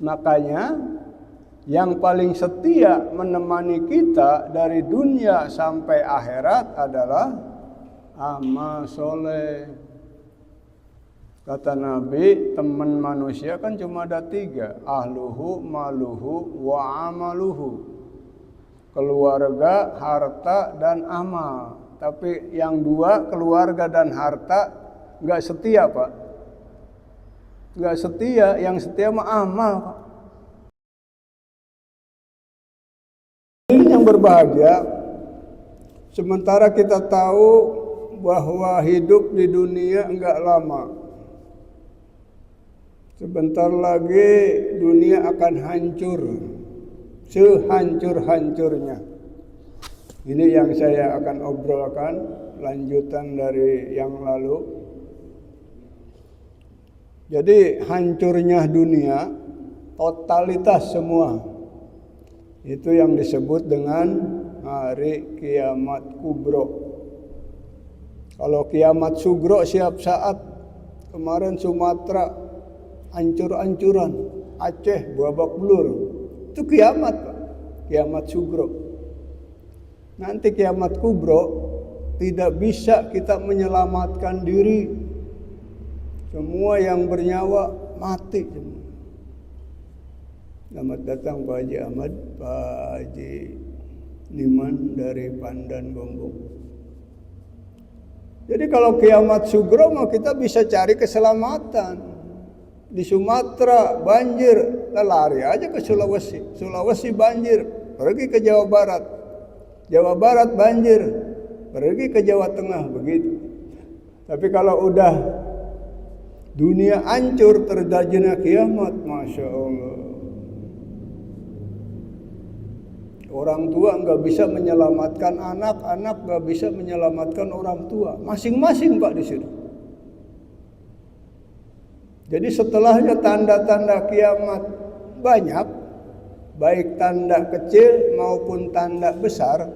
Makanya yang paling setia menemani kita dari dunia sampai akhirat adalah amal soleh. Kata Nabi, teman manusia kan cuma ada 3, ahluhu, maluhu, wa amaluhu. Keluarga, harta, dan amal. Tapi yang 2, keluarga dan harta, nggak setia, Pak. Nggak setia, yang setia mah amal, Pak. Ini yang berbahagia, sementara kita tahu bahwa hidup di dunia enggak lama. Sebentar lagi dunia akan hancur, sehancur-hancurnya. Ini yang saya akan obrolkan, lanjutan dari yang lalu. Jadi hancurnya dunia, totalitas semua, itu yang disebut dengan hari kiamat kubro. Kalau kiamat sugro siap saat, kemarin Sumatera hancur-hancuran, Aceh babak belur, itu kiamat, Pak. Kiamat sugro. Nanti kiamat kubro tidak bisa kita menyelamatkan diri. Semua yang bernyawa mati semua. Selamat datang Pak Haji Ahmad, Pak Haji Niman dari Pandan Gombong. Jadi kalau kiamat sugro mau kita bisa cari keselamatan. Di Sumatera banjir, lari aja ke Sulawesi. Sulawesi banjir, pergi ke Jawa Barat. Jawa Barat banjir, pergi ke Jawa Tengah, begitu. Tapi kalau udah dunia hancur, terjadinya kiamat, Masya Allah. Orang tua nggak bisa menyelamatkan anak, anak nggak bisa menyelamatkan orang tua. Masing-masing, Pak, di situ. Jadi setelahnya tanda-tanda kiamat banyak, baik tanda kecil maupun tanda besar.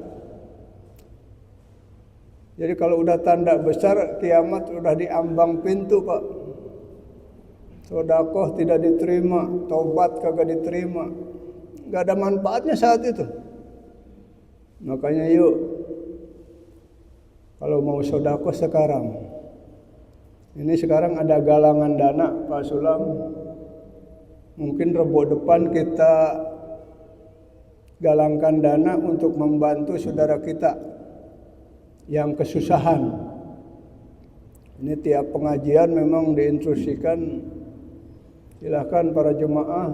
Jadi kalau udah tanda besar, kiamat udah diambang pintu, Pak. Sedekah tidak diterima, taubat kagak diterima. Nggak ada manfaatnya saat itu. Makanya yuk, kalau mau sedekah sekarang. Ini sekarang ada galangan dana, Pak Sulam. Mungkin Rebo depan kita galangkan dana untuk membantu saudara kita yang kesusahan. Ini tiap pengajian memang diinstruksikan, silahkan para jemaah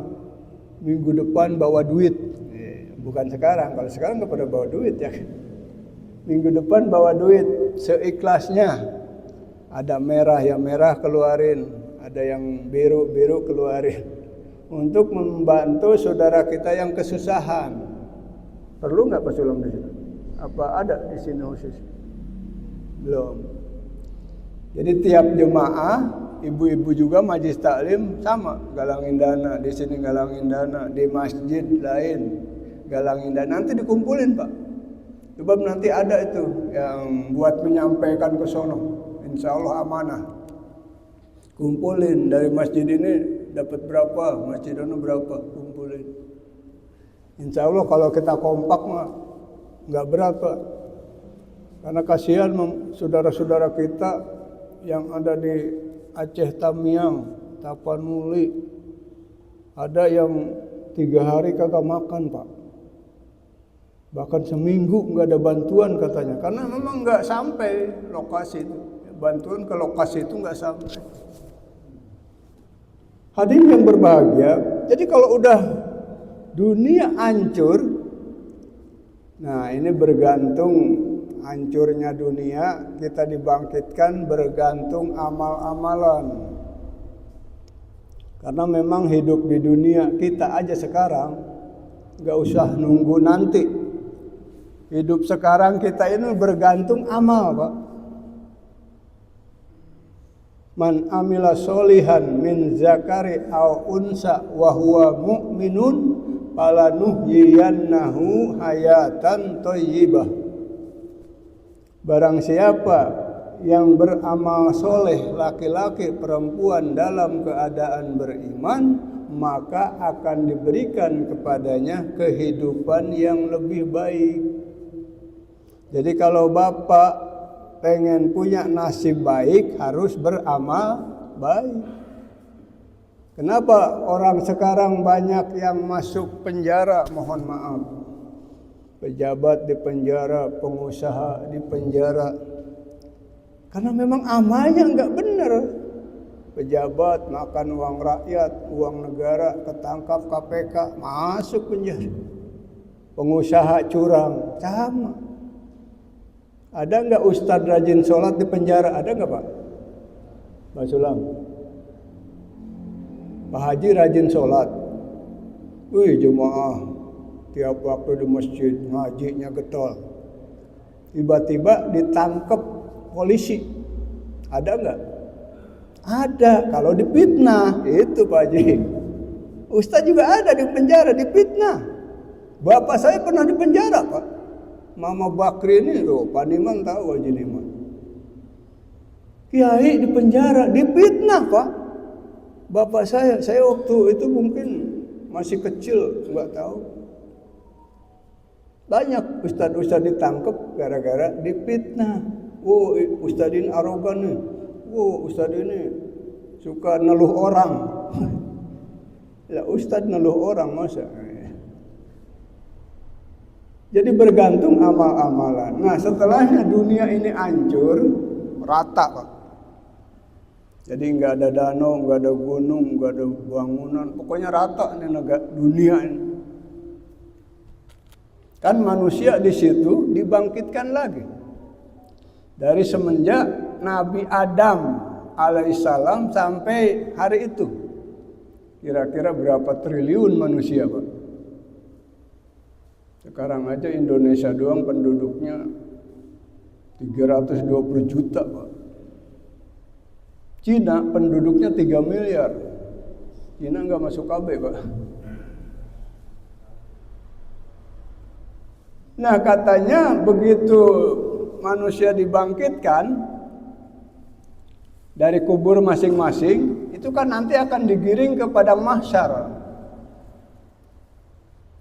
minggu depan bawa duit. Bukan sekarang, kalau sekarang nggak pada bawa duit ya. Minggu depan bawa duit seikhlasnya. Ada merah ya merah keluarin, ada yang biru keluarin. Untuk membantu saudara kita yang kesusahan. Perlu nggak Pak Sulam di sini? Apa ada di sini khusus? Belum. Jadi tiap jemaah, ibu-ibu juga majelis taklim sama, galangin dana, di sini galangin dana, di masjid lain galangin dana, nanti dikumpulin, Pak. Sebab nanti ada itu yang buat menyampaikan ke sono. Insya Allah amanah. Kumpulin dari masjid ini dapat berapa, masjid ini berapa, kumpulin. Insya Allah kalau kita kompak mah nggak berat, Pak. Karena kasihan saudara-saudara kita yang ada di Aceh Tamiang, Tapanuli, ada yang 3 hari kagak makan, Pak. Bahkan seminggu nggak ada bantuan katanya, karena memang nggak sampai lokasi itu. Bantuan ke lokasi itu nggak sampai. Hadirin yang berbahagia, jadi kalau udah dunia hancur, nah ini bergantung hancurnya dunia, kita dibangkitkan bergantung amal-amalan. Karena memang hidup di dunia kita aja sekarang, nggak usah nunggu nanti. Hidup sekarang kita ini bergantung amal, Pak. Man amila solihan min zakari aw unsa wa huwa mu'minun falanuhyiyannahu hayatan thayyibah. Barang siapa yang beramal soleh, laki-laki perempuan dalam keadaan beriman, maka akan diberikan kepadanya kehidupan yang lebih baik. Jadi kalau bapak pengen punya nasib baik, harus beramal baik. Kenapa orang sekarang banyak yang masuk penjara? Mohon maaf. Pejabat di penjara, pengusaha di penjara. Karena memang amalnya enggak benar. Pejabat makan uang rakyat, uang negara, ketangkap KPK, masuk penjara. Pengusaha curang, sama. Ada enggak ustadz rajin sholat di penjara? Ada enggak Pak? Pak Sulam? Pak Haji rajin sholat. Wih, jemaah tiap waktu di masjid ngajinya getol. Tiba-tiba ditangkap polisi. Ada enggak? Ada. Kalau difitnah, itu Pak Haji. Ustaz juga ada di penjara, difitnah. Bapak saya pernah di penjara Pak. Mama Bakri ini loh, Pak Niman tahu Haji Niman. Kiai di penjara, difitnah Pak. Bapak saya waktu itu mungkin masih kecil, nggak tahu. Banyak ustadz-ustadz ditangkap gara-gara difitnah. Oh, ustadz ini arogan nih. Oh, ustadz ini suka neluh orang. Ya, ustadz neluh orang masa. Jadi bergantung amal-amalan. Nah, setelahnya dunia ini hancur, rata Pak. Jadi nggak ada danau, nggak ada gunung, nggak ada bangunan, pokoknya rata nih negara dunia ini. Kan manusia di situ dibangkitkan lagi. Dari semenjak Nabi Adam alaihissalam sampai hari itu. Kira-kira berapa triliun manusia Pak? Sekarang aja Indonesia doang penduduknya 320 juta Pak. Cina penduduknya 3 miliar. Cina nggak masuk KB Pak. Nah katanya begitu manusia dibangkitkan dari kubur masing-masing, itu kan nanti akan digiring ke padang mahsyar.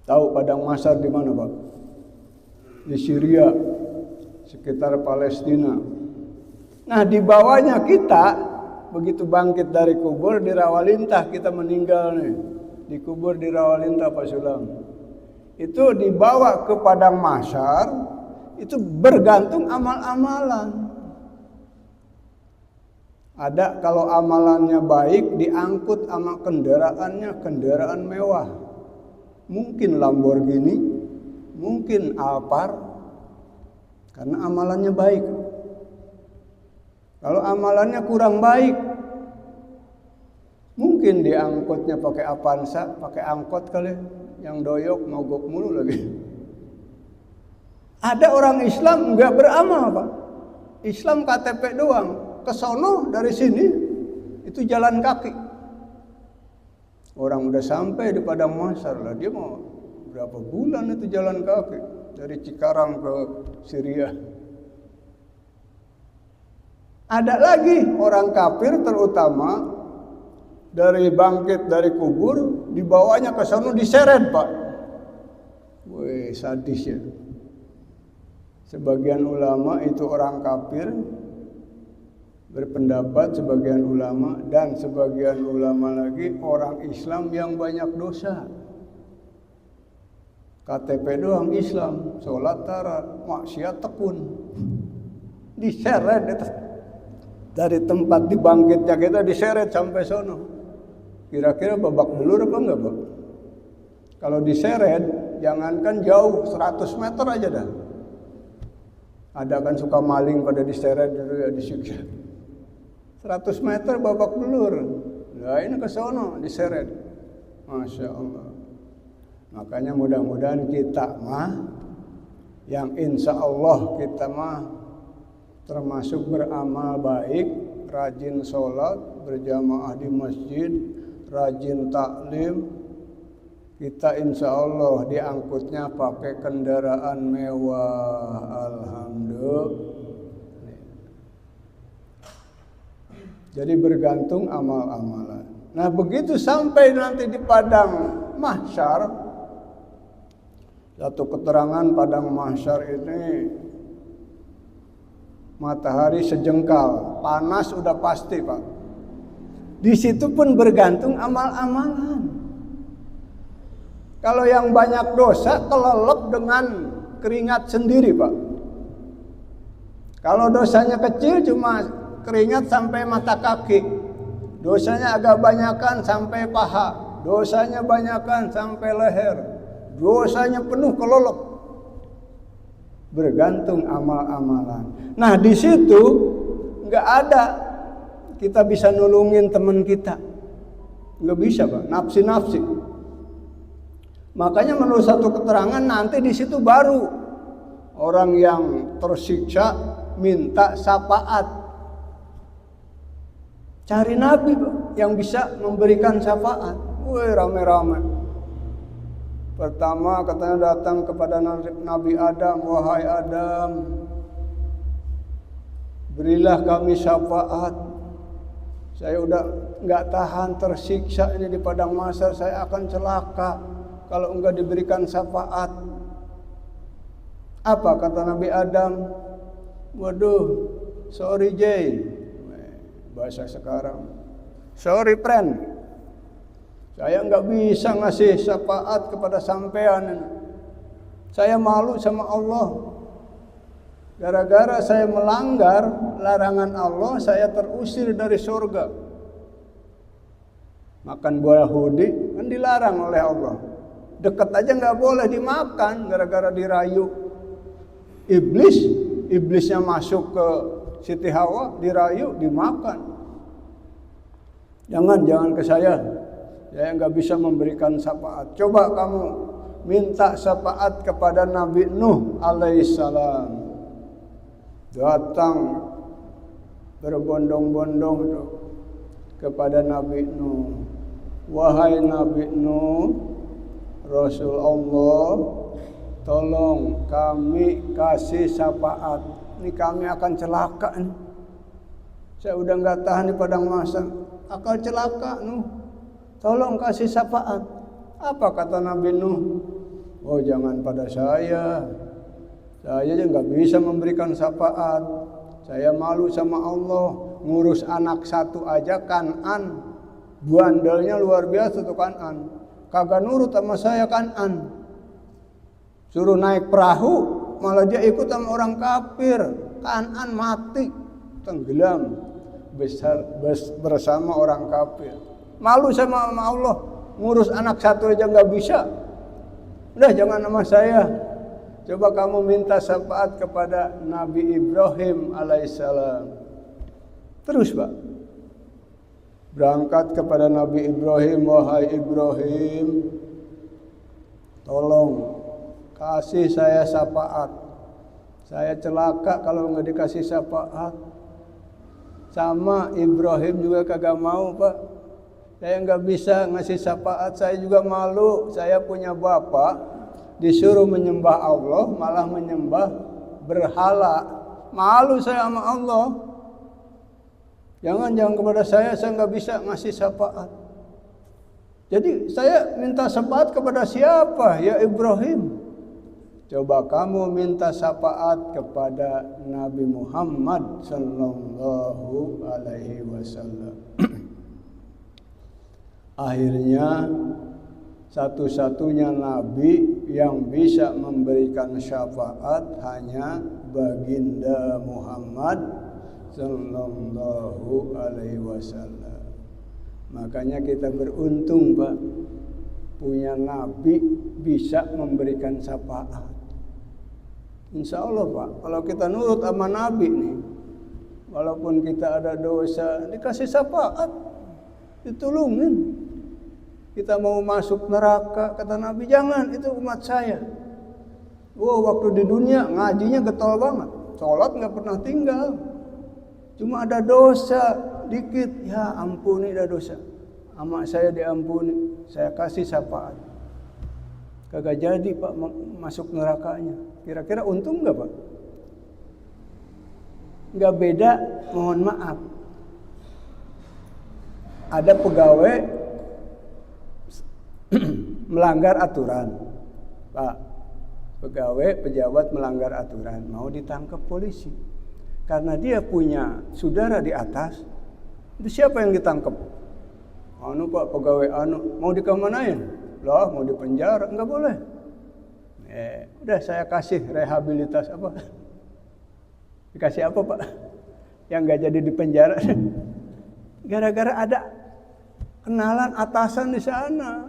Tahu padang mahsyar di mana Pak? Di Syria, sekitar Palestina. Nah di bawahnya kita, begitu bangkit dari kubur di Rawalintah kita meninggal nih. Dikubur di Rawalintah Pak Sulam. Itu dibawa ke padang mahsyar, itu bergantung amal-amalan. Ada kalau amalannya baik diangkut sama kendaraannya, kendaraan mewah. Mungkin Lamborghini, mungkin Alphard, karena amalannya baik. Kalau amalannya kurang baik, mungkin diangkutnya pakai Avanza, pakai angkot kali, yang doyok mogok mulu lagi. Ada orang Islam nggak beramal Pak, Islam KTP doang, kesono dari sini itu jalan kaki. Orang udah sampai di padang mahsyar lah, dia mau berapa bulan itu jalan kaki dari Cikarang ke Syria. Ada lagi orang kafir terutama dari bangkit dari kubur, dibawanya ke sana diseret Pak. Wih, sadis ya. Sebagian ulama itu orang kafir berpendapat, sebagian ulama, dan sebagian ulama lagi orang Islam yang banyak dosa. KTP doang Islam, sholat tarat, maksiat tekun, diseret dari tempat dibangkitnya kita, diseret sampai sono. Kira-kira babak belur apa enggak Pak? Kalau diseret, jangankan jauh, 100 meter aja dah. Ada kan suka maling pada diseret dulu ya, disiksa. 100 meter babak belur. Nah ini ke sono diseret. Masya Allah. Makanya mudah-mudahan kita mah, yang insya Allah kita mah termasuk beramal baik, rajin sholat, berjamaah di masjid, rajin taklim. Kita insya Allah diangkutnya pakai kendaraan mewah. Alhamdulillah. Jadi bergantung amal-amalan. Nah begitu sampai nanti di padang mahsyar, satu keterangan padang mahsyar ini matahari sejengkal, panas udah pasti Pak. Di situ pun bergantung amal-amalan. Kalau yang banyak dosa kelelep dengan keringat sendiri Pak. Kalau dosanya kecil cuma keringat sampai mata kaki. Dosanya agak banyakan sampai paha. Dosanya banyakan sampai leher. Dosanya penuh kelelep. Bergantung amal-amalan. Nah di situ nggak ada kita bisa nulungin teman kita. Nggak bisa Pak, nafsi-nafsi. Makanya menurut satu keterangan nanti di situ baru orang yang tersiksa minta syafaat. Cari nabi yang bisa memberikan syafaat. Wih rame-rame. Pertama katanya datang kepada Nabi Adam, wahai Adam, berilah kami syafaat. Saya udah nggak tahan tersiksa ini di padang mahsyar, saya akan celaka kalau enggak diberikan syafaat. Apa kata Nabi Adam? Waduh, sorry Jay, bahasa sekarang. Sorry friend, saya enggak bisa ngasih syafaat kepada sampean. Saya malu sama Allah. Gara-gara saya melanggar larangan Allah, saya terusir dari surga. Makan buah hudi kan dilarang oleh Allah. Dekat aja nggak boleh dimakan gara-gara dirayu. Iblisnya masuk ke Siti Hawa, dirayu, dimakan. Jangan ke saya nggak bisa memberikan syafaat. Coba kamu minta syafaat kepada Nabi Nuh alaihissalam. Datang berbondong-bondong kepada Nabi Nuh. Wahai Nabi Nuh, Rasul Allah, tolong kami kasih syafaat. Ini kami akan celaka nih. Saya udah nggak tahan di padang mahsyar, akan celaka Nuh. Tolong kasih syafaat. Apa kata Nabi Nuh? Oh jangan pada saya. Saya aja nggak bisa memberikan syafaat. Saya malu sama Allah. Ngurus anak satu aja Kan'an. Buandelnya luar biasa tuh Kan'an. Kagak nurut sama saya Kan'an. Suruh naik perahu, malah dia ikut sama orang kafir. Kan'an mati, tenggelam bersama orang kafir. Malu sama Allah. Ngurus anak satu aja nggak bisa. Udah jangan sama saya. Coba kamu minta syafaat kepada Nabi Ibrahim alaihissalam. Terus Pak, berangkat kepada Nabi Ibrahim, wahai Ibrahim, tolong kasih saya syafaat. Saya celaka kalau nggak dikasih syafaat. Sama Ibrahim juga kagak mau Pak. Saya nggak bisa ngasih syafaat. Saya juga malu. Saya punya bapak. Disuruh menyembah Allah, malah menyembah berhala. Malu saya sama Allah. Jangan kepada saya nggak bisa ngasih syafaat. Jadi saya minta syafaat kepada siapa? Ya Ibrahim. Coba kamu minta syafaat kepada Nabi Muhammad sallallahu alaihi wasallam. Akhirnya satu-satunya nabi yang bisa memberikan syafaat hanya baginda Muhammad sallallahu alaihi wasallam. Makanya kita beruntung Pak, punya nabi bisa memberikan syafaat. Insya Allah Pak, kalau kita nurut sama nabi nih, walaupun kita ada dosa, dikasih syafaat, ditulungin. Kita mau masuk neraka, kata Nabi, jangan, itu umat saya. Wow, waktu di dunia ngajinya getol banget, sholat nggak pernah tinggal, cuma ada dosa dikit, ya ampuni dah dosa, sama saya diampuni, saya kasih syafaat. Kagak jadi Pak masuk nerakanya. Kira-kira untung nggak Pak? Nggak beda, mohon maaf. ada pegawai melanggar aturan, Pak. Pegawai, pejabat melanggar aturan, mau ditangkap polisi. Karena dia punya saudara di atas, itu siapa yang ditangkap? Anu Pak, pegawai anu, mau dikemanain? Lah, mau dipenjara, enggak boleh. Udah saya kasih rehabilitas apa? Dikasih apa Pak? Yang enggak jadi dipenjara. Gara-gara ada kenalan atasan di sana.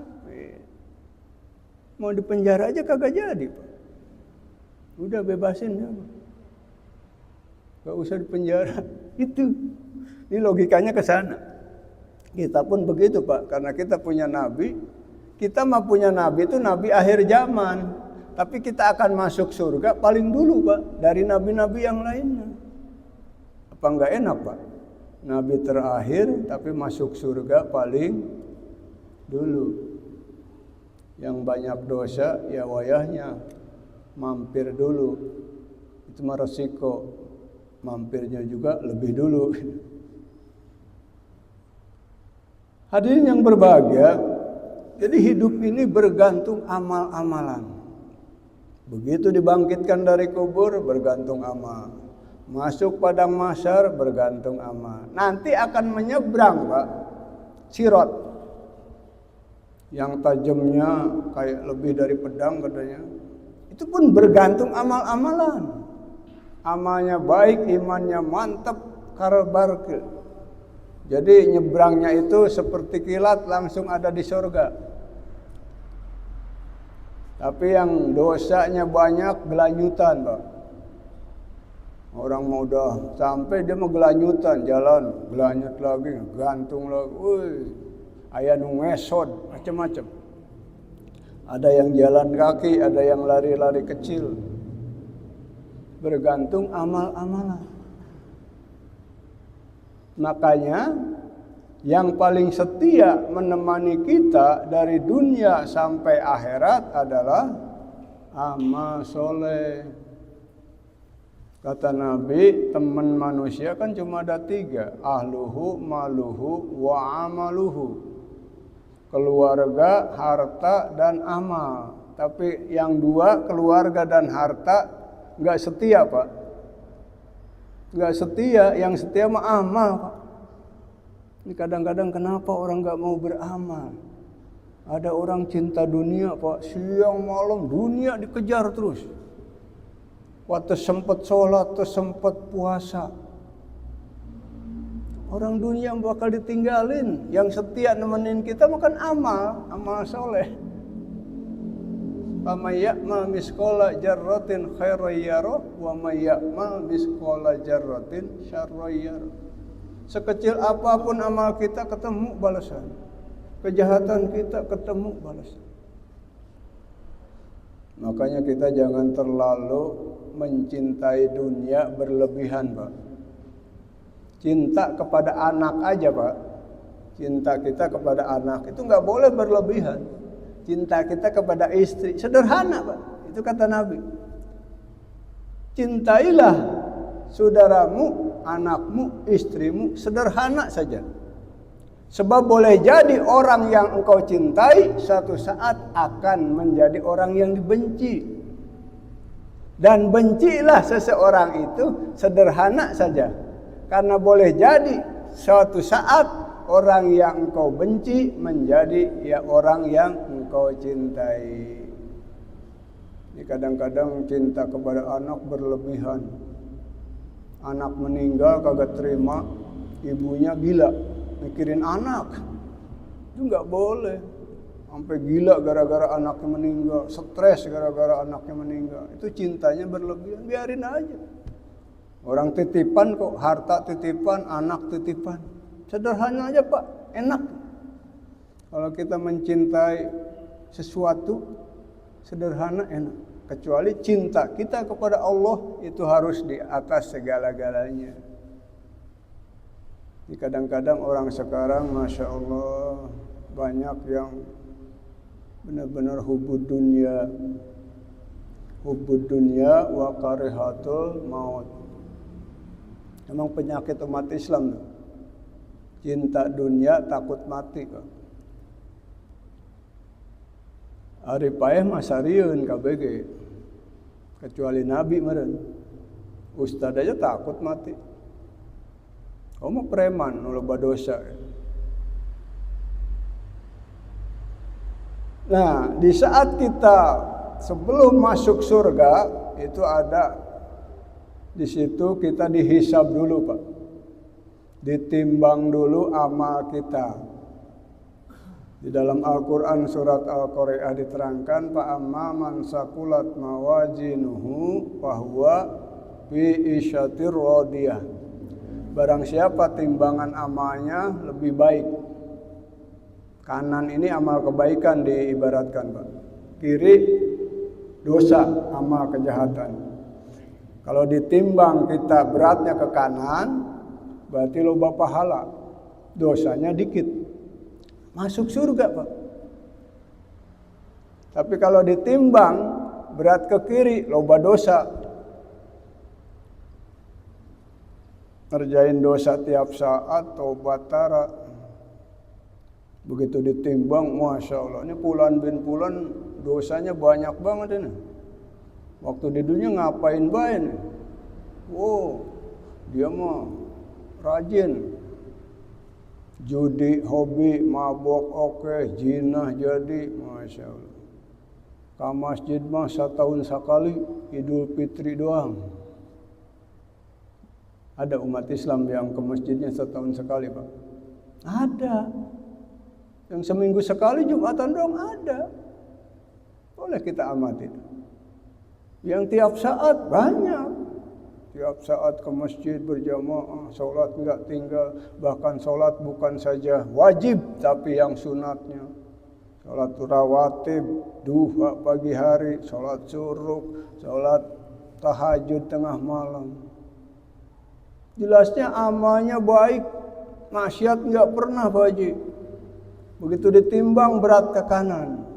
Mau dipenjara aja kagak jadi Pak. Udah bebasin ya. Gak usah dipenjara. Itu. Ini logikanya ke sana. Kita pun begitu Pak. Karena kita punya nabi. Kita mah punya nabi itu nabi akhir zaman. Tapi kita akan masuk surga paling dulu Pak. Dari nabi-nabi yang lainnya. Apa enggak enak Pak? Nabi terakhir tapi masuk surga paling dulu. Yang banyak dosa ya wayahnya mampir dulu. Itu mah resiko. Mampirnya juga lebih dulu. Hadirin yang berbahagia, jadi hidup ini bergantung amal-amalan. Begitu dibangkitkan dari kubur, bergantung amal. Masuk padang mahsyar, bergantung amal. Nanti akan menyeberang Pak, sirat. Yang tajamnya kayak lebih dari pedang katanya. Itu pun bergantung amal-amalan. Amalnya baik, imannya mantap, karbarke. Jadi nyebrangnya itu seperti kilat langsung ada di surga. Tapi yang dosanya banyak gelanyutan Pak. Orang mau udah sampai dia mau gelanyutan jalan, gelanyut lagi, gantung lagi. Wih, aya nu ngesod, macam-macam. Ada yang jalan kaki, ada yang lari-lari kecil. Bergantung amal-amalan. Makanya yang paling setia menemani kita dari dunia sampai akhirat adalah amal soleh. Kata Nabi, teman manusia kan cuma ada 3. Ahluhu, maluhu, wa amaluhu. Keluarga, harta, dan amal. Tapi yang 2, keluarga dan harta, nggak setia Pak. Nggak setia, yang setia mah amal Pak. Ini kadang-kadang kenapa orang nggak mau beramal? Ada orang cinta dunia Pak, siang malam dunia dikejar terus. Waktu sempat sholat, waktu sempat puasa. Orang dunia bakal ditinggalin. Yang setia nemenin kita makan amal soleh. Faman ya'mal misqala dzarratin khairan yarah wa may ya'mal misqala dzarratin syarran yarah. Sekecil apapun amal kita ketemu balasan. Kejahatan kita ketemu balasan. Makanya kita jangan terlalu mencintai dunia berlebihan, Pak. Cinta kepada anak aja, Pak. Cinta kita kepada anak itu nggak boleh berlebihan. Cinta kita kepada istri sederhana Pak, itu kata Nabi. Cintailah saudaramu, anakmu, istrimu sederhana saja. Sebab boleh jadi orang yang engkau cintai suatu saat akan menjadi orang yang dibenci. Dan bencilah seseorang itu sederhana saja. Karena boleh jadi suatu saat orang yang engkau benci menjadi ya orang yang engkau cintai. Ini kadang-kadang cinta kepada anak berlebihan. Anak meninggal kagak terima, ibunya gila, mikirin anak. Itu nggak boleh. Sampai gila gara-gara anaknya meninggal, stres gara-gara anaknya meninggal. Itu cintanya berlebihan, biarin aja. Orang titipan kok, harta titipan, anak titipan. Sederhana aja Pak, enak. Kalau kita mencintai sesuatu, sederhana enak. Kecuali cinta kita kepada Allah itu harus di atas segala-galanya. Kadang-kadang orang sekarang, Masya Allah, banyak yang benar-benar hubud dunia wa karihatul maut. Memang penyakit umat Islam tuh. cinta dunia takut mati kok. Ari paeh mah sarieun KBG. Kecuali Nabi meureun. Ustad aja takut mati. Kamu preman nu loba dosa. Nah, di saat kita sebelum masuk surga itu ada di situ kita dihisab dulu, Pak. Ditimbang dulu amal kita. Di dalam Al-Qur'an surat Al-Qari'ah diterangkan fa amma man saqulat mawazinuhu fa huwa fi isyatir radiyah. Barang siapa timbangan amalnya lebih baik. Kanan ini amal kebaikan diibaratkan, Pak. Kiri dosa, amal kejahatan. Kalau ditimbang kita beratnya ke kanan, berarti loba pahala. Dosanya dikit. Masuk surga, Pak. Tapi kalau ditimbang berat ke kiri, loba dosa. Ngerjain dosa tiap saat, tobat tara. Begitu ditimbang, Masya Allah, ini pulan bin pulan dosanya banyak banget ini. Waktu di dunia ngapain baik nih? Wow, dia mah rajin. Judi, hobi, mabok, oke, jinah jadi, Masya Allah. Ke masjid mah setahun sekali, Idul Fitri doang. Ada umat Islam yang ke masjidnya setahun sekali, Pak? Ada. Yang seminggu sekali Jumatan doang ada. Boleh kita amati. Yang tiap saat banyak. Tiap saat ke masjid berjamaah, sholat enggak tinggal. Bahkan sholat bukan saja wajib, tapi yang sunatnya. Sholat rawatib, duha pagi hari, sholat syuruk, sholat tahajud tengah malam. Jelasnya amalnya baik, maksiat enggak pernah Pak Haji. Begitu ditimbang berat ke kanan.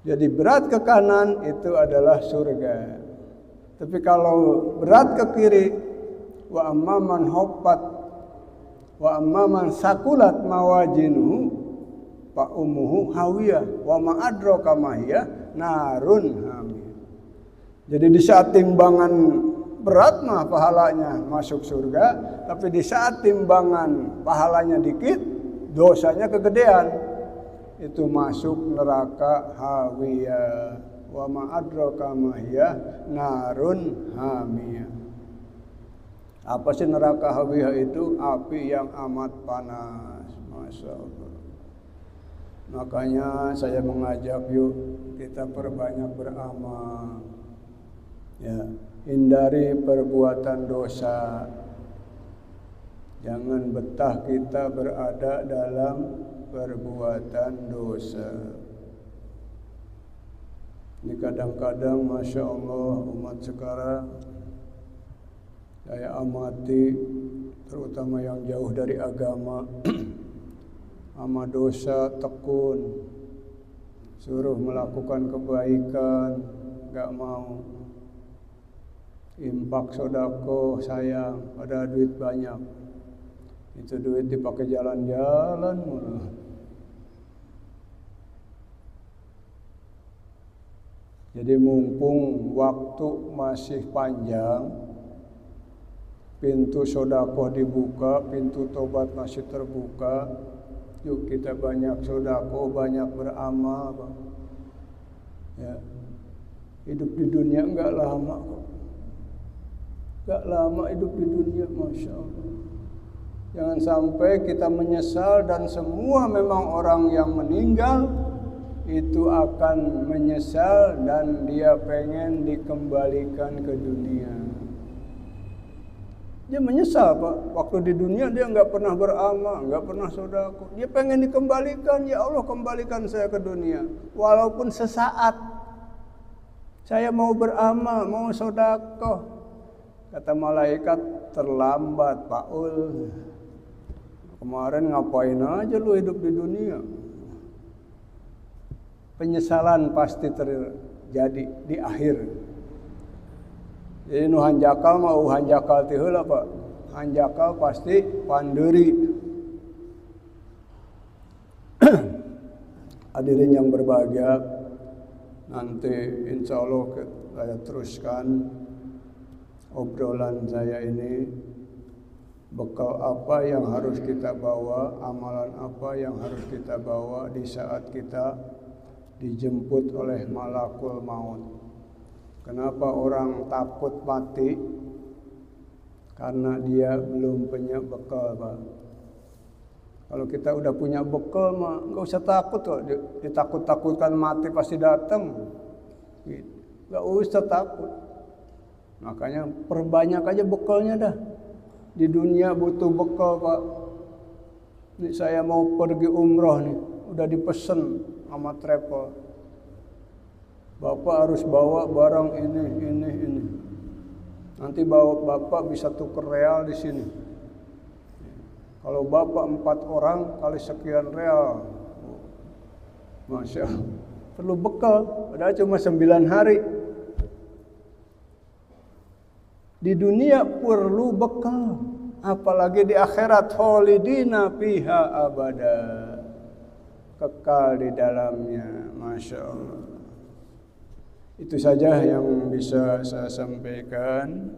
Jadi berat ke kanan itu adalah surga. Tapi kalau berat ke kiri, wa amma man hopat, wa amma man sakulat mawajinuhu, fa ummuhu hawiyah, wa ma adraka ma hiya narun hamiyah. Jadi di saat timbangan berat mah pahalanya masuk surga, tapi di saat timbangan pahalanya dikit, dosanya kegedean. Itu masuk neraka hawiyah, wa ma adraka ma hiya narun hamiyah. Apa sih neraka hawiyah itu? Api yang amat panas. Masya Allah. Makanya saya mengajak yuk kita perbanyak beramal. Ya, hindari perbuatan dosa. Jangan betah kita berada dalam perbuatan dosa. Ini kadang-kadang Masya Allah umat sekarang saya amati, terutama yang jauh dari agama, sama dosa tekun, suruh melakukan kebaikan, gak mau. Impak sodako sayang, pada duit banyak. Itu duit dipakai jalan-jalan mulu. Jadi mumpung waktu masih panjang, pintu sodako dibuka, pintu tobat masih terbuka. Yuk kita banyak sodako, banyak beramal, Bang. Ya. Hidup di dunia enggak lama kok. Enggak lama hidup di dunia, Masya Allah. Jangan sampai kita menyesal, dan semua memang orang yang meninggal itu akan menyesal dan dia pengen dikembalikan ke dunia. Dia menyesal, Pak. Waktu di dunia dia nggak pernah beramal, nggak pernah sedekah. Dia pengen dikembalikan, ya Allah kembalikan saya ke dunia. Walaupun sesaat. Saya mau beramal, mau sedekah. Kata malaikat, terlambat, Paul. Kemarin ngapain aja lu hidup di dunia? Penyesalan pasti terjadi di akhir. Jadi nu hanjakal mah hanjakal teh heula, Pak. anjakal pasti panderi. Hadirin yang berbahagia, nanti insya Allah saya teruskan obrolan saya ini. Bekal apa yang harus kita bawa, amalan apa yang harus kita bawa di saat kita dijemput oleh malakul maut. Kenapa orang takut mati? Karena dia belum punya bekal, Pak. Kalau kita udah punya bekal mah nggak usah takut kok. Ditakut-takutkan mati pasti datang. Nggak usah takut. Makanya perbanyak aja bekalnya dah. Di dunia butuh bekal, Pak. Ini saya mau pergi umroh nih, udah dipesen sama travel. Bapak harus bawa barang ini. Nanti bapak bisa tuker real di sini. Kalau bapak 4 orang kali sekian real, Masya Allah, perlu bekal. Padahal cuma 9 hari. Di dunia perlu bekal, apalagi di akhirat, khalidina fiha abada, kekal di dalamnya. Masya Allah. Itu saja yang bisa saya sampaikan.